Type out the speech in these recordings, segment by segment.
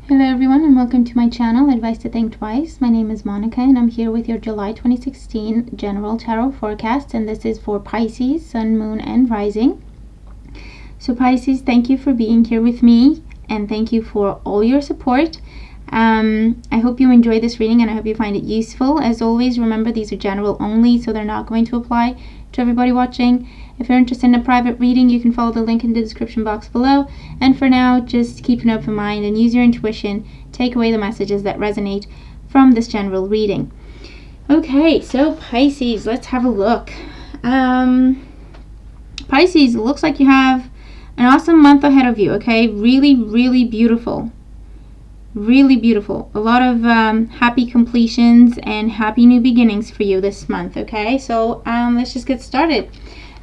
Hello everyone and welcome to my channel, Advice to Think Twice. My name is Monica and I'm here with your July 2016 General Tarot Forecast, and this is for Pisces, Sun, Moon, and Rising. So Pisces, thank you for being here with me and thank you for all your support. I hope you enjoy this reading and I hope you find it useful. As always, remember these are general only, so they're not going to apply to everybody watching. If you're interested in a private reading, you can follow the link in the description box below. And for now, just keep an open mind and use your intuition. Take away the messages that resonate from this general reading. Okay, so Pisces, let's have a look. Pisces, it looks like you have an awesome month ahead of you, okay? Really, really beautiful. Really beautiful. A lot of happy completions and happy new beginnings for you this month, okay? So let's just get started.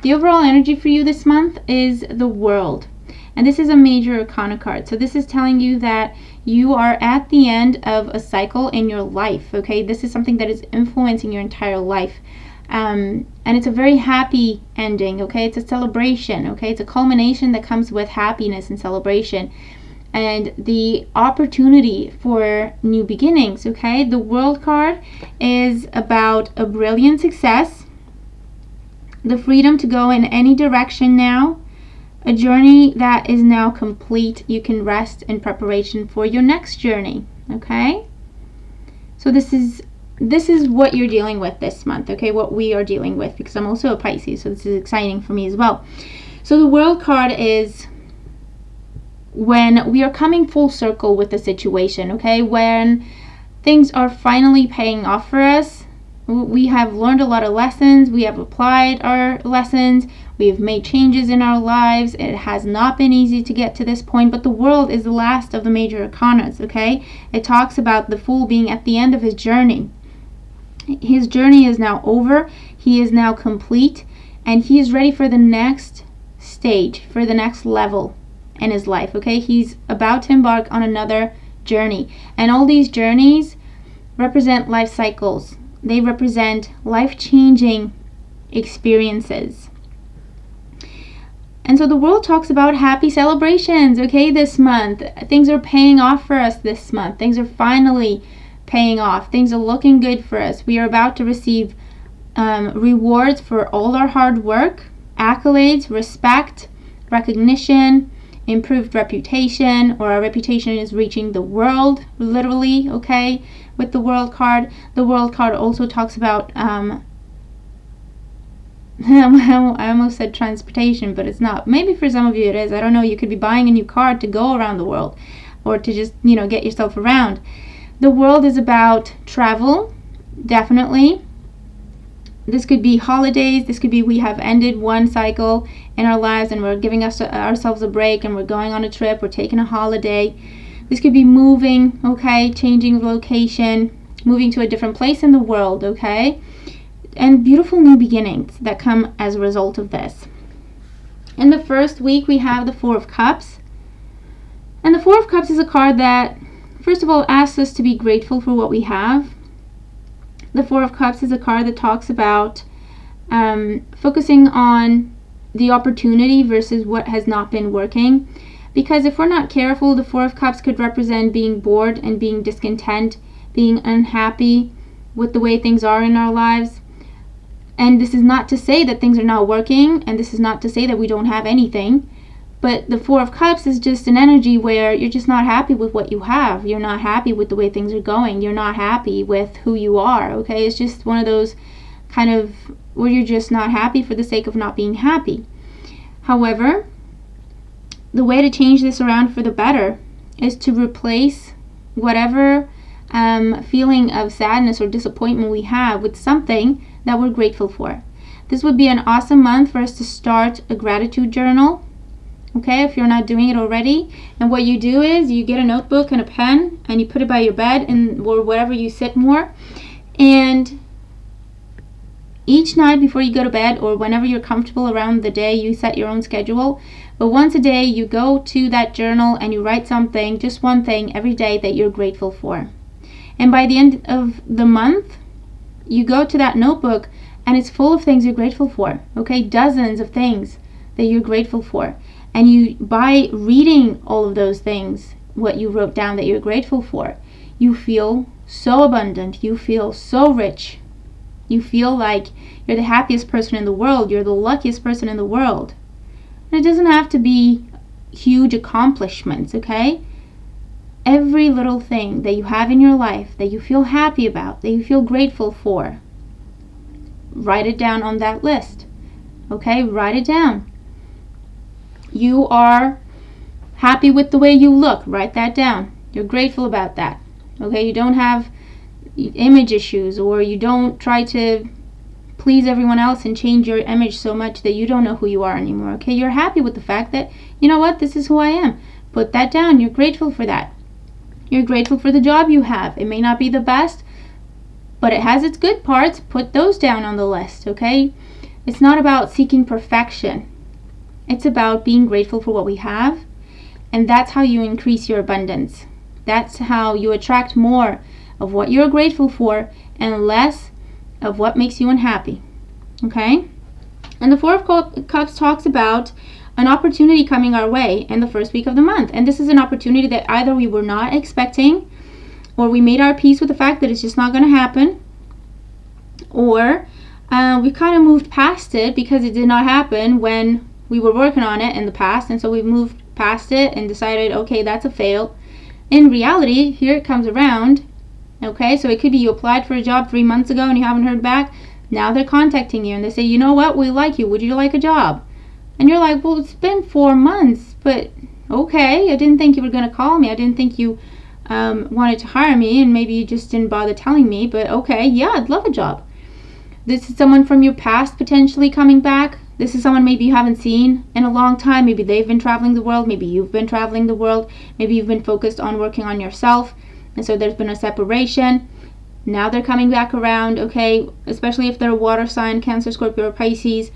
The overall energy for you this month is the World. And this is a major arcana card. So this is telling you that you are at the end of a cycle in your life, okay? This is something that is influencing your entire life. And it's a very happy ending, okay? It's a celebration, okay? It's a culmination that comes with happiness and celebration. And the opportunity for new beginnings, okay? The World card is about a brilliant success, the freedom to go in any direction now, a journey that is now complete. You can rest in preparation for your next journey, okay? So this is what you're dealing with this month, okay? What we are dealing with, because I'm also a Pisces, so this is exciting for me as well. So the World card is when we are coming full circle with the situation, okay? When things are finally paying off for us. We have learned a lot of lessons. We have applied our lessons. We've made changes in our lives. It has not been easy to get to this point, but the World is the last of the major arcanas, okay? It talks about the Fool being at the end of his journey. His journey is now over. He is now complete, and he is ready for the next stage, for the next level in his life, okay? He's about to embark on another journey, and all these journeys represent life cycles. They represent life-changing experiences. And so the World talks about happy celebrations, okay, this month. Things are paying off for us this month. Things are finally paying off. Things are looking good for us. We are about to receive rewards for all our hard work, accolades, respect, recognition, improved reputation, or our reputation is reaching the world, literally, okay? With the World card. The World card also talks about I almost said transportation, but it's not. Maybe for some of you it is. I don't know. You could be buying a new car to go around the world, or to just, get yourself around. The World is about travel, definitely. This could be holidays. This could be we have ended one cycle in our lives and we're giving ourselves a break and we're going on a trip. We're taking a holiday. This could be moving, okay, changing of location, moving to a different place in the world, okay? And beautiful new beginnings that come as a result of this. In the first week, we have the Four of Cups. And the Four of Cups is a card that, first of all, asks us to be grateful for what we have. The Four of Cups is a card that talks about focusing on the opportunity versus what has not been working. Because if we're not careful, the Four of Cups could represent being bored and being discontent, being unhappy with the way things are in our lives. And this is not to say that things are not working, and this is not to say that we don't have anything. But the Four of Cups is just an energy where you're just not happy with what you have. You're not happy with the way things are going. You're not happy with who you are, okay? It's just one of those kind of where you're just not happy for the sake of not being happy. However, the way to change this around for the better is to replace whatever feeling of sadness or disappointment we have with something that we're grateful for. This would be an awesome month for us to start a gratitude journal, okay, if you're not doing it already. And what you do is you get a notebook and a pen and you put it by your bed or wherever you sit more, and each night before you go to bed or whenever you're comfortable around the day, you set your own schedule. But once a day, you go to that journal and you write something, just one thing every day that you're grateful for. And by the end of the month, you go to that notebook and it's full of things you're grateful for, okay? Dozens of things that you're grateful for. And you, by reading all of those things, what you wrote down that you're grateful for. You feel so abundant. You feel so rich. You feel like you're the happiest person in the world. You're the luckiest person in the world. And it doesn't have to be huge accomplishments, okay? Every little thing that you have in your life that you feel happy about, that you feel grateful for, write it down on that list, okay? Write it down. You are happy with the way you look. Write that down. You're grateful about that, okay? You don't have image issues, or you don't try to please everyone else and change your image so much that you don't know who you are anymore, okay? You're happy with the fact that, you know what, this is who I am. Put that down. You're grateful for that. You're grateful for the job you have. It may not be the best, but it has its good parts. Put those down on the list, okay? It's not about seeking perfection. It's about being grateful for what we have, and that's how you increase your abundance. That's how you attract more of what you're grateful for and less of what makes you unhappy, okay? And the Four of Cups talks about an opportunity coming our way in the first week of the month. And this is an opportunity that either we were not expecting, or we made our peace with the fact that it's just not going to happen, or we kind of moved past it because it did not happen when we were working on it in the past. And so we've moved past it and decided, okay, that's a fail. In reality, here it comes around, okay? So it could be you applied for a job 3 months ago and you haven't heard back. Now they're contacting you and they say, you know what, we like you. Would you like a job? And you're like, well, it's been 4 months, but okay, I didn't think you were going to call me. I didn't think you wanted to hire me, and maybe you just didn't bother telling me, but okay, yeah, I'd love a job. This is someone from your past potentially coming back. This is someone maybe you haven't seen in a long time. Maybe they've been traveling the world. Maybe you've been traveling the world. Maybe you've been focused on working on yourself, and so there's been a separation. Now they're coming back around, okay, especially if they're a water sign, Cancer, Scorpio, or Pisces.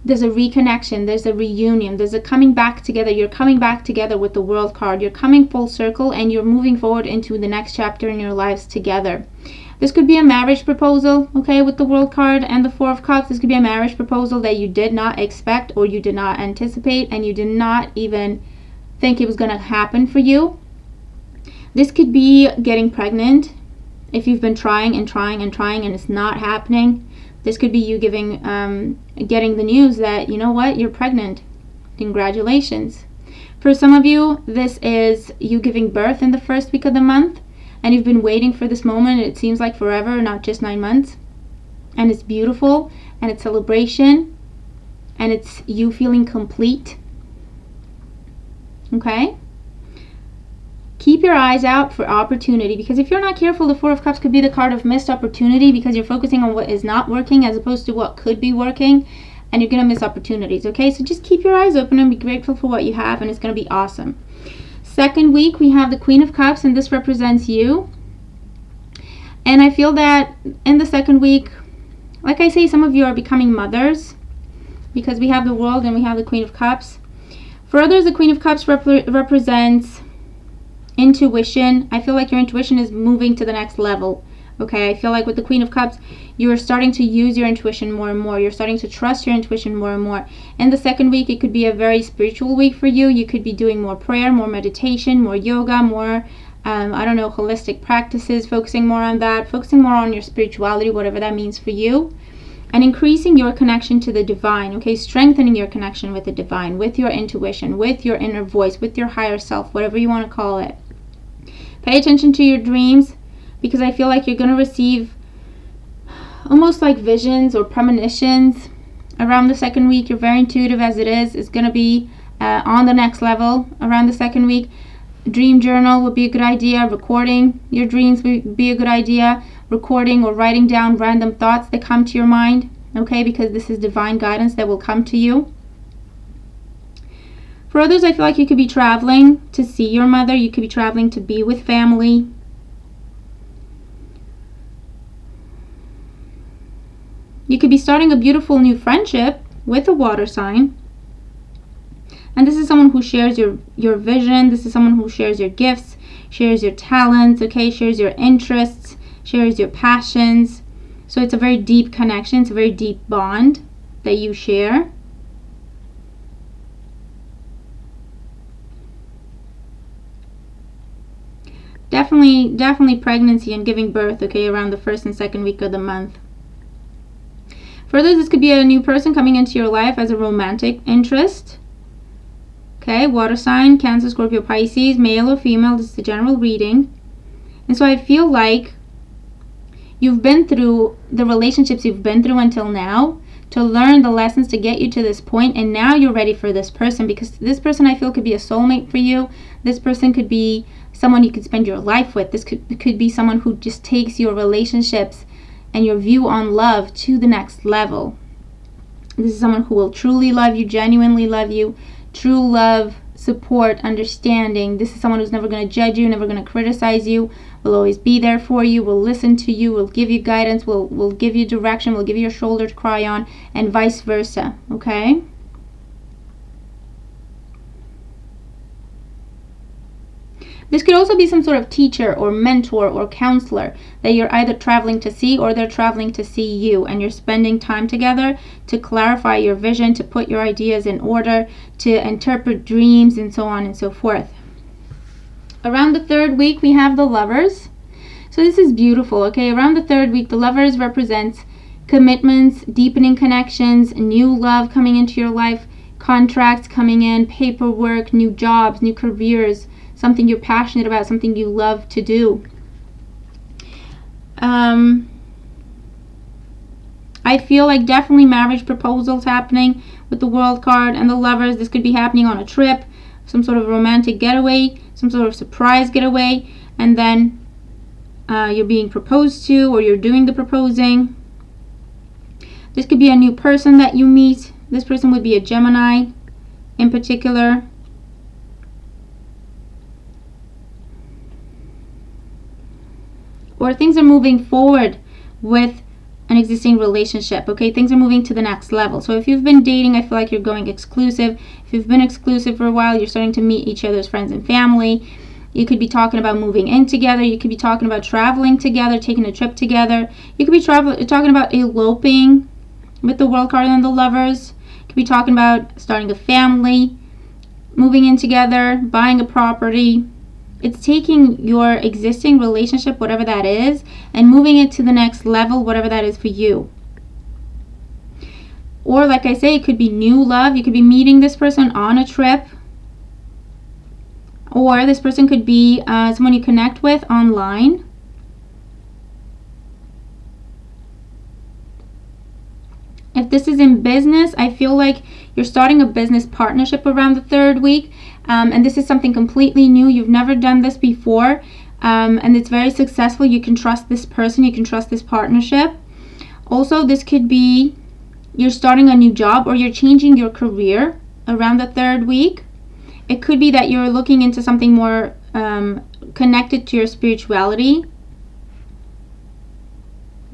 There's a reconnection, there's a reunion, there's a coming back together. You're coming back together with the World card. You're coming full circle, and you're moving forward into the next chapter in your lives together. This could be a marriage proposal, okay, with the World card and the Four of Cups. This could be a marriage proposal that you did not expect, or you did not anticipate, and you did not even think it was going to happen for you. This could be getting pregnant if you've been trying and trying and trying and it's not happening. This could be you getting the news that, you know what, you're pregnant. Congratulations. For some of you, this is you giving birth in the first week of the month, and you've been waiting for this moment. It seems like forever, not just 9 months. And it's beautiful, and it's celebration, and it's you feeling complete. Okay? Keep your eyes out for opportunity, because if you're not careful, the Four of Cups could be the card of missed opportunity, because you're focusing on what is not working as opposed to what could be working, and you're going to miss opportunities, okay? So just keep your eyes open and be grateful for what you have, and it's going to be awesome. Second week, we have the Queen of Cups, and this represents you. And I feel that in the second week, like I say, some of you are becoming mothers, because we have the World and we have the Queen of Cups. For others, the Queen of Cups represents intuition. I feel like your intuition is moving to the next level, okay? I feel like with the Queen of Cups, you are starting to use your intuition more and more. You're starting to trust your intuition more and more. In the second week, it could be a very spiritual week for you. You could be doing more prayer, more meditation, more yoga, more, holistic practices, focusing more on that, focusing more on your spirituality, whatever that means for you, and increasing your connection to the divine, okay? Strengthening your connection with the divine, with your intuition, with your inner voice, with your higher self, whatever you want to call it. Pay attention to your dreams, because I feel like you're going to receive almost like visions or premonitions around the second week. You're very intuitive as it is. It's going to be on the next level around the second week. Dream journal would be a good idea. Recording your dreams would be a good idea. Recording or writing down random thoughts that come to your mind, okay? Because this is divine guidance that will come to you. For others, I feel like you could be traveling to see your mother. You could be traveling to be with family. You could be starting a beautiful new friendship with a water sign. And this is someone who shares your vision. This is someone who shares your gifts, shares your talents, okay? Shares your interests, shares your passions. So it's a very deep connection. It's a very deep bond that you share. Definitely pregnancy and giving birth, okay, around the 1st and 2nd week of the month. Further, this could be a new person coming into your life as a romantic interest. Okay, water sign, Cancer, Scorpio, Pisces, male or female. This is the general reading. And so I feel like you've been through the relationships you've been through until now to learn the lessons to get you to this point, and now you're ready for this person, because this person, I feel, could be a soulmate for you. This person could be someone you could spend your life with. This could be someone who just takes your relationships and your view on love to the next level. This is someone who will truly love you, genuinely love you, true love, support, understanding. This is someone who's never going to judge you, never going to criticize you, will always be there for you, will listen to you, will give you guidance, will give you direction, will give you a shoulder to cry on, and vice versa, okay? This could also be some sort of teacher or mentor or counselor that you're either traveling to see or they're traveling to see you, and you're spending time together to clarify your vision, to put your ideas in order, to interpret dreams, and so on and so forth. Around the 3rd week, we have the Lovers. So this is beautiful, okay? Around the 3rd week, the Lovers represents commitments, deepening connections, new love coming into your life, contracts coming in, paperwork, new jobs, new careers, something you're passionate about, something you love to do. I feel like definitely marriage proposals happening with the World card and the Lovers. This could be happening on a trip, some sort of romantic getaway, some sort of surprise getaway, and then you're being proposed to, or you're doing the proposing. This could be a new person that you meet. This person would be a Gemini in particular. Or things are moving forward with an existing relationship, okay? Things are moving to the next level. So if you've been dating, I feel like you're going exclusive. If you've been exclusive for a while, you're starting to meet each other's friends and family. You could be talking about moving in together. You could be talking about traveling together, taking a trip together. You could be talking about eloping with the World card and the Lovers. You could be talking about starting a family, moving in together, buying a property. It's taking your existing relationship, whatever that is, and moving it to the next level, whatever that is for you. Or like I say, it could be new love. You could be meeting this person on a trip. Or this person could be someone you connect with online. If this is in business, I feel like you're starting a business partnership around the 3rd week. And this is something completely new. You've never done this before. And it's very successful. You can trust this person. You can trust this partnership. Also, this could be you're starting a new job, or you're changing your career around the 3rd week. It could be that you're looking into something more connected to your spirituality.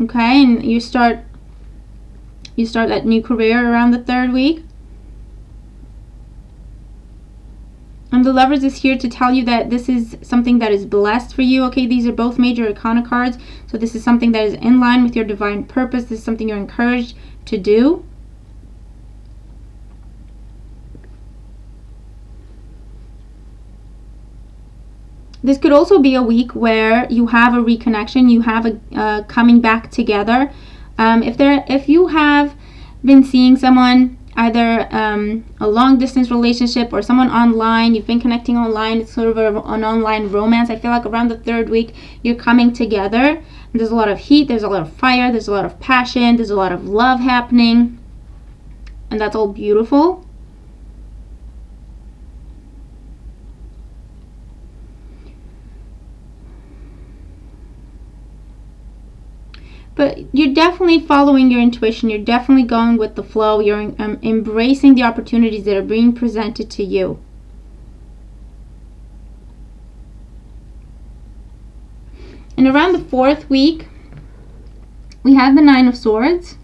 Okay, and you start that new career around the 3rd week. And the Lovers is here to tell you that this is something that is blessed for you. Okay, these are both major arcana cards. So this is something that is in line with your divine purpose. This is something you're encouraged to do. This could also be a week where you have a reconnection. You have a coming back together. If you have been seeing someone, either a long distance relationship or someone online, you've been connecting online, it's sort of an online romance, I feel like around the 3rd week you're coming together, and there's a lot of heat, there's a lot of fire, there's a lot of passion, there's a lot of love happening, and that's all beautiful. But you're definitely following your intuition. You're definitely going with the flow. You're embracing the opportunities that are being presented to you. And around the 4th week, we have the 9 of Swords.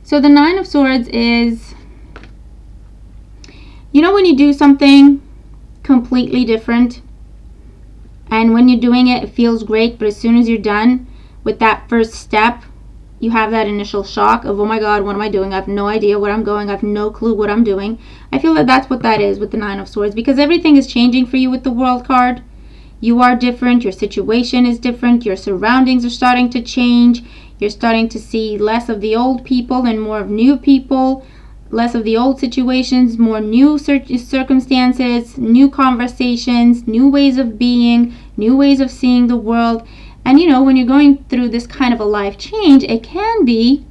So the 9 of Swords is, you know, when you do something completely different, and when you're doing it, it feels great, but as soon as you're done with that first step, you have that initial shock of, oh my God, what am I doing? I have no idea where I'm going. I have no clue what I'm doing. I feel that that's what that is with the 9 of Swords, because everything is changing for you with the World card. You are different. Your situation is different. Your surroundings are starting to change. You're starting to see less of the old people and more of new people. Less of the old situations, more new circumstances, new conversations, new ways of being, new ways of seeing the world. And you know, when you're going through this kind of a life change, it can be,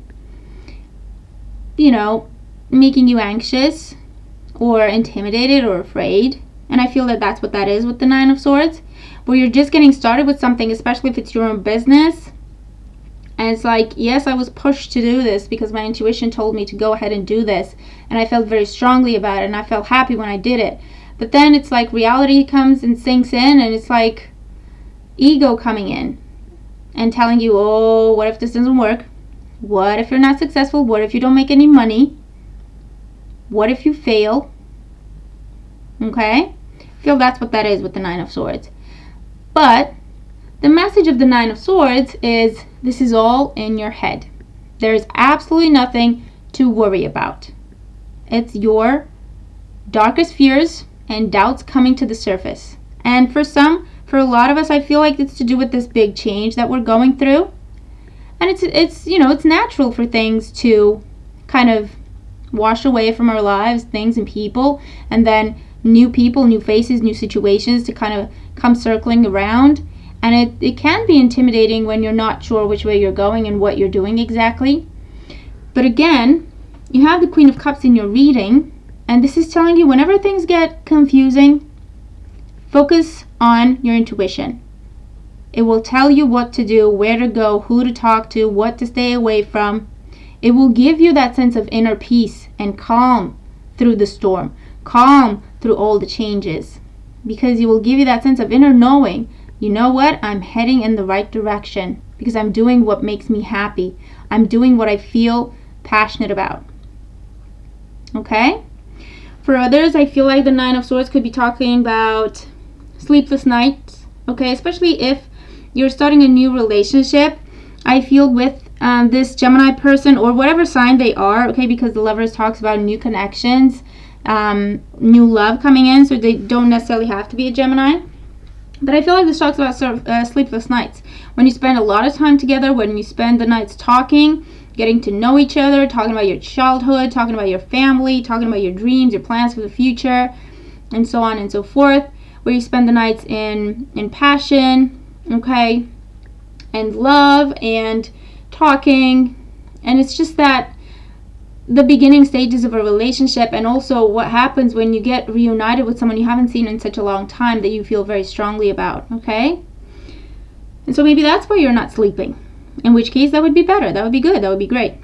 you know, making you anxious or intimidated or afraid. And I feel that that's what that is with the Nine of Swords, where you're just getting started with something, especially if it's your own business. And it's like, yes, I was pushed to do this because my intuition told me to go ahead and do this. And I felt very strongly about it, and I felt happy when I did it. But then it's like reality comes and sinks in, and it's like ego coming in and telling you, oh, what if this doesn't work? What if you're not successful? What if you don't make any money? What if you fail? Okay? I feel that's what that is with the Nine of Swords. But the message of the Nine of Swords is this is all in your head. There's absolutely nothing to worry about. It's your darkest fears and doubts coming to the surface. And for a lot of us, I feel like it's to do with this big change that we're going through. And it's you know, it's natural for things to kind of wash away from our lives, things and people, and then new people, new faces, new situations to kind of come circling around. And it can be intimidating when you're not sure which way you're going and what you're doing exactly. But again, you have the Queen of Cups in your reading, and this is telling you whenever things get confusing, focus on your intuition. It will tell you what to do, where to go, who to talk to, what to stay away from. It will give you that sense of inner peace and calm through the storm, calm through all the changes, because it will give you that sense of inner knowing. You know what? I'm heading in the right direction because I'm doing what makes me happy. I'm doing what I feel passionate about. Okay? For others, I feel like the Nine of Swords could be talking about sleepless nights. Okay? Especially if you're starting a new relationship. I feel with this Gemini person or whatever sign they are. Okay? Because the Lovers talks about new connections, new love coming in. So they don't necessarily have to be a Gemini. But I feel like this talks about sleepless nights. When you spend a lot of time together, when you spend the nights talking, getting to know each other, talking about your childhood, talking about your family, talking about your dreams, your plans for the future, and so on and so forth. Where you spend the nights in passion, okay, and love and talking. And it's just that the beginning stages of a relationship, and also what happens when you get reunited with someone you haven't seen in such a long time that you feel very strongly about, okay? And so maybe that's why you're not sleeping, in which case that would be better, that would be good, that would be great.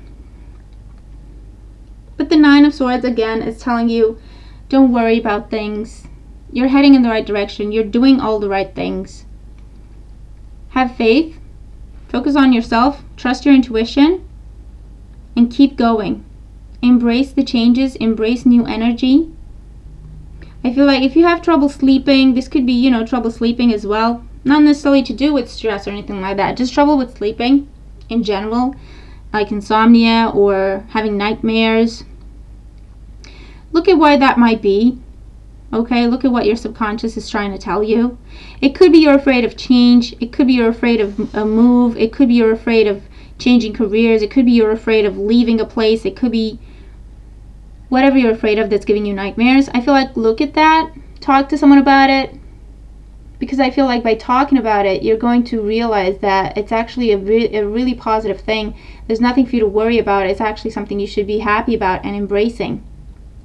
But the Nine of Swords again is telling you, don't worry about things. You're heading in the right direction. You're doing all the right things. Have faith, focus on yourself, trust your intuition, and keep going. Embrace the changes, embrace new energy. I feel like if you have trouble sleeping, this could be, you know, trouble sleeping as well. Not necessarily to do with stress or anything like that. Just trouble with sleeping in general, like insomnia or having nightmares. Look at why that might be. Okay, look at what your subconscious is trying to tell you. It could be you're afraid of change. It could be you're afraid of a move. It could be you're afraid of changing careers. It could be you're afraid of leaving a place. It could be whatever you're afraid of that's giving you nightmares. I feel like look at that, talk to someone about it, because I feel like by talking about it, you're going to realize that it's actually a really positive thing. There's nothing for you to worry about. It's actually something you should be happy about and embracing.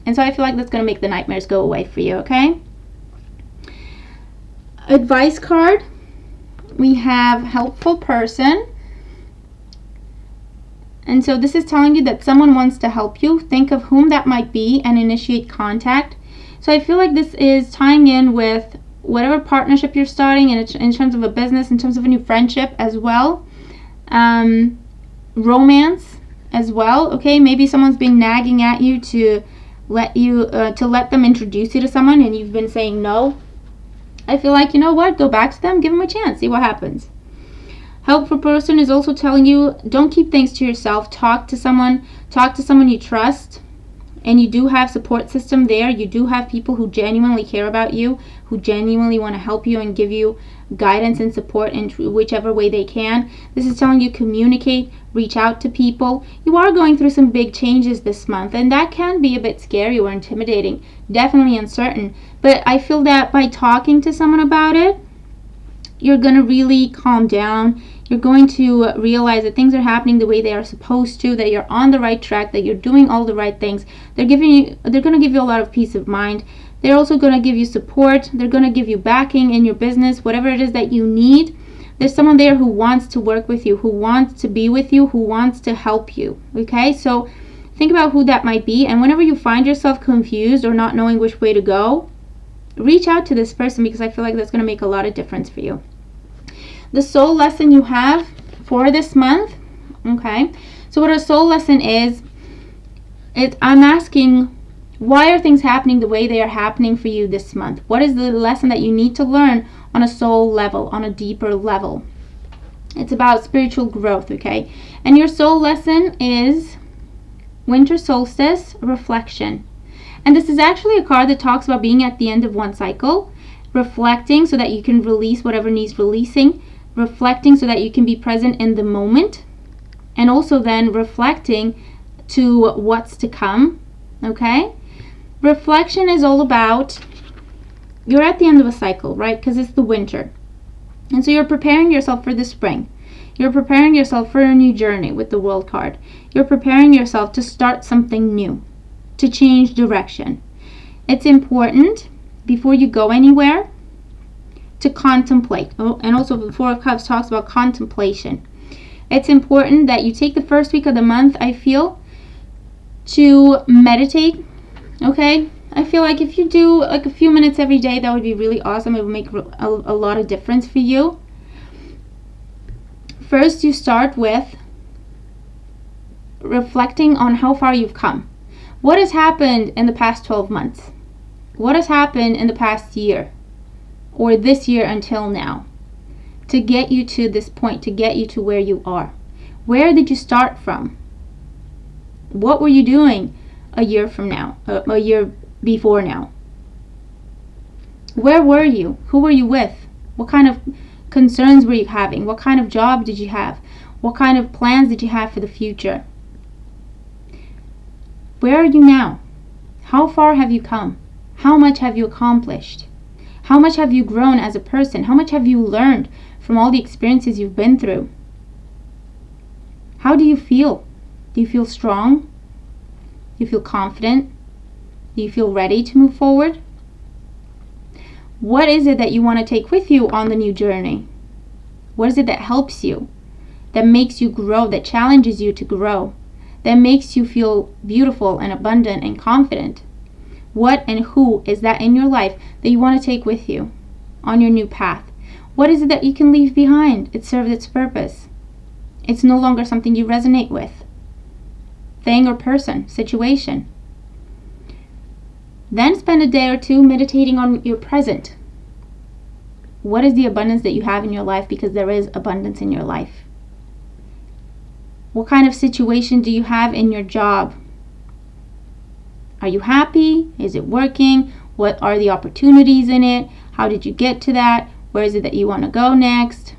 And so I feel like that's going to make the nightmares go away for you, okay? Advice card. We have helpful person. And so this is telling you that someone wants to help you. Think of whom that might be and initiate contact. So I feel like this is tying in with whatever partnership you're starting in terms of a business, in terms of a new friendship as well. Romance as well. Okay, maybe someone's been nagging at you to let them introduce you to someone and you've been saying no. I feel like, you know what, go back to them, give them a chance, see what happens. Helpful person is also telling you, don't keep things to yourself. Talk to someone you trust. and you do have support system there. You do have people who genuinely care about you, who genuinely want to help you and give you guidance and support in whichever way they can. This is telling you communicate, reach out to people. You are going through some big changes this month, and that can be a bit scary or intimidating, definitely uncertain. But I feel that by talking to someone about it, you're going to really calm down. You're going to realize that things are happening the way they are supposed to, that you're on the right track, that you're doing all the right things. They're going to give you a lot of peace of mind. They're also going to give you support. They're going to give you backing in your business, whatever it is that you need. There's someone there who wants to work with you, who wants to be with you, who wants to help you. Okay, so think about who that might be. And whenever you find yourself confused or not knowing which way to go, reach out to this person, because I feel like that's going to make a lot of difference for you. The soul lesson you have for this month, okay, so what a soul lesson is, I'm asking, why are things happening the way they are happening for you this month? What is the lesson that you need to learn on a soul level, on a deeper level? It's about spiritual growth, okay? And your soul lesson is winter solstice reflection. And this is actually a card that talks about being at the end of one cycle, reflecting so that you can release whatever needs releasing, reflecting so that you can be present in the moment, and also then reflecting to what's to come, okay? Reflection is all about, you're at the end of a cycle, right? Because it's the winter. And so you're preparing yourself for the spring. You're preparing yourself for a new journey with the World card. You're preparing yourself to start something new, to change direction. It's important, before you go anywhere, to contemplate. Oh, and also the Four of Cups talks about contemplation. It's important that you take the first week of the month, I feel, to meditate, okay? I feel like if you do like a few minutes every day, that would be really awesome. It would make a lot of difference for you. First, you start with reflecting on how far you've come. What has happened in the past 12 months? What has happened in the past year? Or this year until now, to get you to this point, to get you to where you are? Where did you start from? What were you doing a year from now, a year before now? Where were you? Who were you with? What kind of concerns were you having? What kind of job did you have? What kind of plans did you have for the future? Where are you now? How far have you come? How much have you accomplished? How much have you grown as a person? How much have you learned from all the experiences you've been through? How do you feel? Do you feel strong? Do you feel confident? Do you feel ready to move forward? What is it that you want to take with you on the new journey? What is it that helps you, that makes you grow, that challenges you to grow, that makes you feel beautiful and abundant and confident? What and who is that in your life that you want to take with you on your new path? What is it that you can leave behind? It served its purpose. It's no longer something you resonate with. Thing or person, situation. Then spend a day or two meditating on your present. What is the abundance that you have in your life? Because there is abundance in your life. What kind of situation do you have in your job? Are you happy? Is it working? What are the opportunities in it? How did you get to that? Where is it that you want to go next?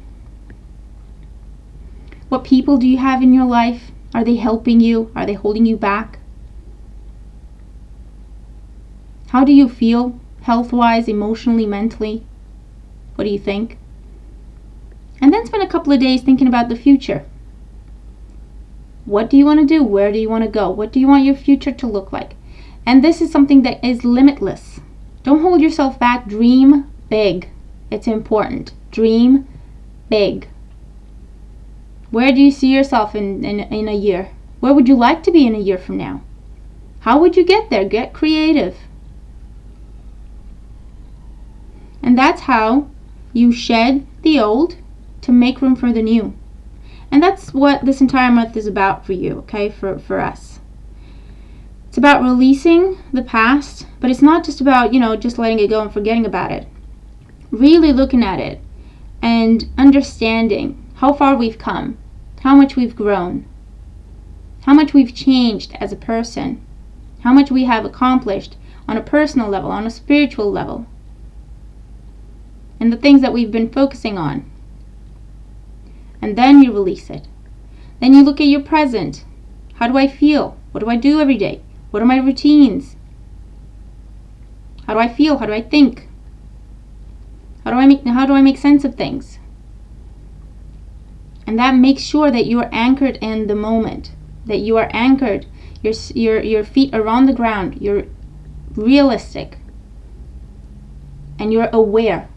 What people do you have in your life? Are they helping you? Are they holding you back? How do you feel health-wise, emotionally, mentally? What do you think? And then spend a couple of days thinking about the future. What do you want to do? Where do you want to go? What do you want your future to look like? And this is something that is limitless. Don't hold yourself back. Dream big. It's important. Dream big. Where do you see yourself in a year? Where would you like to be in a year from now? How would you get there? Get creative. And that's how you shed the old to make room for the new. And that's what this entire month is about for you, okay? For us. It's about releasing the past, but it's not just about, just letting it go and forgetting about it. Really looking at it and understanding how far we've come, how much we've grown, how much we've changed as a person, how much we have accomplished on a personal level, on a spiritual level, and the things that we've been focusing on. And then you release it. Then you look at your present. How do I feel? What do I do every day? What are my routines? How do I feel? How do I think? How do I make sense of things? And that makes sure that you are anchored in the moment, that you are anchored, your feet are on the ground, you're realistic, and you're aware.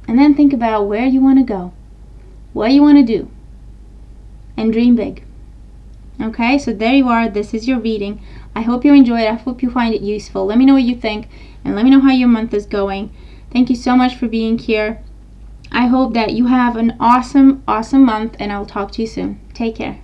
And then think about where you want to go, what you want to do, and dream big. Okay, so there you are. This is your reading. I hope you enjoy it. I hope you find it useful. Let me know what you think, and let me know how your month is going. Thank you so much for being here. I hope that you have an awesome month, and I'll talk to you soon. Take care.